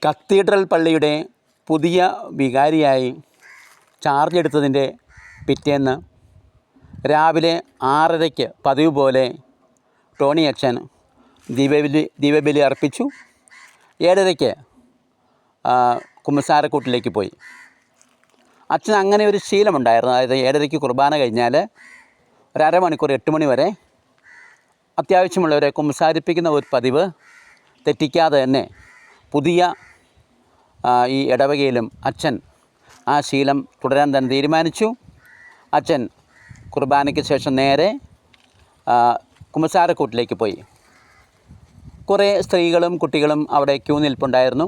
Cathedral പള്ളിയുടെ പുതിയ വികാരിയായി charge എടുത്തതിൻ്റെ പിറ്റേന്ന് രാവിലെ 6:30 പതിവ് പോലെ ടോണി അച്ഛൻ ദിവ്യബലി അർപ്പിച്ചു. 7:30 കുമ്പസാരക്കൂട്ടിലേക്ക് പോയി. അച്ഛൻ അങ്ങനെ ഒരു ശീലമുണ്ടായിരുന്നു. അതായത് 7:30 കുർബാന കഴിഞ്ഞാൽ ഒരു അരമണിക്കൂർ 8 മണി വരെ അത്യാവശ്യമുള്ളവരെ കുമ്പസാരിപ്പിക്കുന്ന ഒരു പതിവ് തെറ്റിക്കാതെ തന്നെ പുതിയ ഈ ഇടവകയിലും അച്ഛൻ ആ ശീലം തുടരാൻ തന്നെ തീരുമാനിച്ചു. അച്ഛൻ കുർബാനയ്ക്ക് ശേഷം നേരെ കുമ്പസാരക്കൂട്ടിലേക്ക് പോയി. കുറേ സ്ത്രീകളും കുട്ടികളും അവിടെ ക്യൂ നിൽപ്പുണ്ടായിരുന്നു.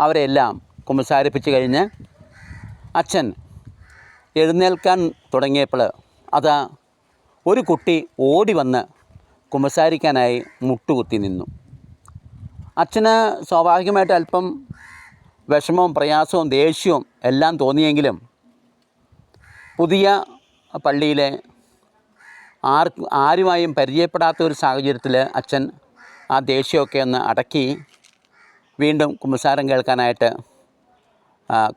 അവരെല്ലാം കുമ്പസാരിപ്പിച്ച് കഴിഞ്ഞ് അച്ഛൻ എഴുന്നേൽക്കാൻ തുടങ്ങിയപ്പോൾ അതാ ഒരു കുട്ടി ഓടി വന്ന് കുമ്പസാരിക്കാനായി മുട്ടുകുത്തി നിന്നു. അച്ഛന് സ്വാഭാവികമായിട്ട് അല്പം വിഷമവും പ്രയാസവും ദേഷ്യവും എല്ലാം തോന്നിയെങ്കിലും പുതിയ പള്ളിയിലെ ആരുമായും പരിചയപ്പെടാത്ത ഒരു സാഹചര്യത്തിൽ അച്ഛൻ ആ ദേഷ്യമൊക്കെ ഒന്ന് അടക്കി വീണ്ടും കുമ്പസാരം കേൾക്കാനായിട്ട്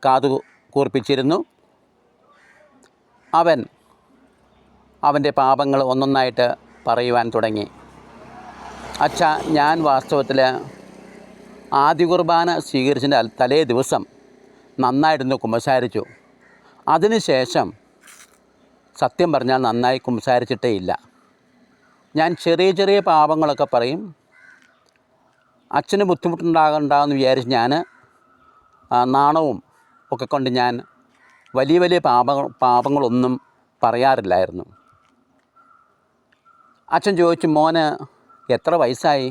കാതു കൂർപ്പിച്ചിരുന്നു. അവൻ്റെ പാപങ്ങൾ ഒന്നൊന്നായിട്ട് പറയുവാൻ തുടങ്ങി. അച്ഛാ, ഞാൻ വാസ്തവത്തിൽ ആദ്യ കുർബാന സ്വീകരിച്ചതിൻ്റെ തലേ ദിവസം നന്നായിരുന്നു കുമ്പസാരിച്ചു. അതിനുശേഷം സത്യം പറഞ്ഞാൽ നന്നായി കുമ്പസാരിച്ചിട്ടേ ഇല്ല. ഞാൻ ചെറിയ ചെറിയ പാപങ്ങളൊക്കെ പറയും. അച്ഛന് ബുദ്ധിമുട്ടുണ്ടാകുമെന്ന് വിചാരിച്ച് ഞാൻ നാണവും ഒക്കെ കൊണ്ട് ഞാൻ വലിയ വലിയ പാപങ്ങളൊന്നും പറയാറില്ലായിരുന്നു. അച്ഛൻ ചോദിച്ചു, മോന് എത്ര വയസ്സായി?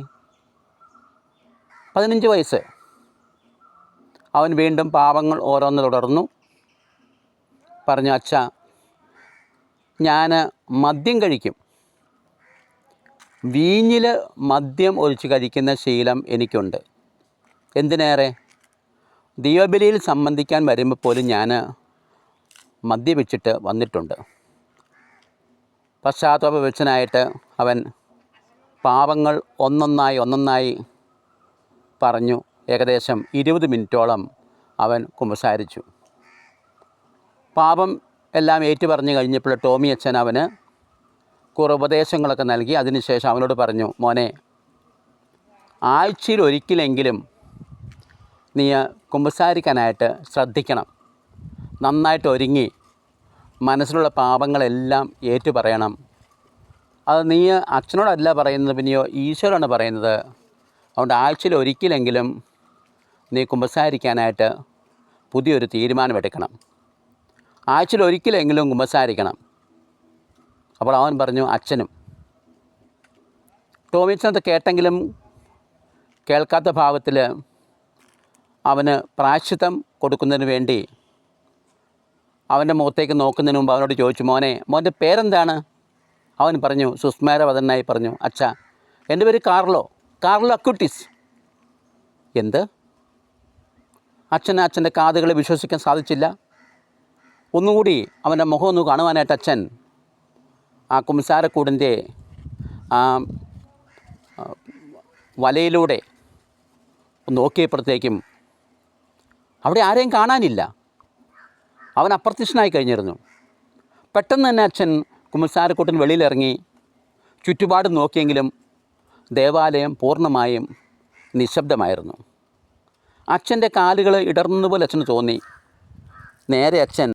15 വയസ്സ്. അവൻ വീണ്ടും പാപങ്ങൾ ഓരോന്ന് തുടർന്നു. പറഞ്ഞു, അച്ഛാ, ഞാൻ മദ്യം കഴിക്കും. വീഞ്ഞിൽ മദ്യം ഒഴിച്ച് കഴിക്കുന്ന ശീലം എനിക്കുണ്ട്. എന്തിനേറെ ദിവ്യബലിയിൽ സംബന്ധിക്കാൻ വരുമ്പോൾ പോലും ഞാൻ മദ്യപിച്ചിട്ട് വന്നിട്ടുണ്ട്. പശ്ചാത്താപവിവശനായിട്ട് അവൻ പാപങ്ങൾ ഒന്നൊന്നായി പറഞ്ഞു. ഏകദേശം 20 മിനിറ്റോളം അവൻ കുമ്പസാരിച്ചു. പാപം എല്ലാം ഏറ്റുപറഞ്ഞു കഴിഞ്ഞപ്പോൾ ടോമി അച്ഛൻ അവന് കുറേ ഉപദേശങ്ങളൊക്കെ നൽകി. അതിനുശേഷം അവനോട് പറഞ്ഞു, മോനെ, ആഴ്ചയിൽ ഒരിക്കലെങ്കിലും നീ കുമ്പസാരിക്കാനായിട്ട് ശ്രദ്ധിക്കണം. നന്നായിട്ട് ഒരുങ്ങി മനസ്സിലുള്ള പാപങ്ങളെല്ലാം ഏറ്റുപറയണം. അത് നീ അച്ഛനോടല്ല പറയുന്നത്, പിന്നെയോ ഈശോയാണ് പറയുന്നത്. അതുകൊണ്ട് ആഴ്ചയിൽ ഒരിക്കലെങ്കിലും നീ കുമ്പസാരിക്കാനായിട്ട് പുതിയൊരു തീരുമാനമെടുക്കണം. ആഴ്ചയിൽ ഒരിക്കലെങ്കിലും കുമ്പസാരിക്കണം. അപ്പോൾ അവൻ പറഞ്ഞു, അച്ഛനും. ടോമിച്ചനത് കേട്ടെങ്കിലും കേൾക്കാത്ത ഭാവത്തിൽ അവന് പ്രായശ്ചിത്തം കൊടുക്കുന്നതിന് വേണ്ടി അവൻ്റെ മുഖത്തേക്ക് നോക്കുന്നതിന് മുമ്പ് അവനോട് ചോദിച്ചു, മോൻ്റെ പേരെന്താണ്? അവൻ പറഞ്ഞു, സുസ്മേരവദനായി പറഞ്ഞു, അച്ഛാ, എൻ്റെ പേര് കാർലോ അക്യൂട്ടിസ്. എന്ത്? അച്ഛൻ്റെ കാതുകളെ വിശ്വസിക്കാൻ സാധിച്ചില്ല. ഒന്നുകൂടി അവൻ്റെ മുഖം ഒന്ന് കാണുവാനായിട്ട് അച്ഛൻ ആ കുമ്പസാരക്കൂടിൻ്റെ വലയിലൂടെ നോക്കിയപ്പോഴത്തേക്കും അവിടെ ആരെയും കാണാനില്ല. അവൻ അപ്രത്യക്ഷനായി കഴിഞ്ഞിരുന്നു. പെട്ടെന്ന് തന്നെ അച്ഛൻ കുമ്പസാരക്കൂട്ടിന് വെളിയിലിറങ്ങി ചുറ്റുപാട് നോക്കിയെങ്കിലും ദേവാലയം പൂർണ്ണമായും നിശബ്ദമായിരുന്നു. അച്ഛൻ്റെ കാലുകൾ ഇടർന്നതുപോലെ അച്ഛന് തോന്നി. നേരെ അച്ഛൻ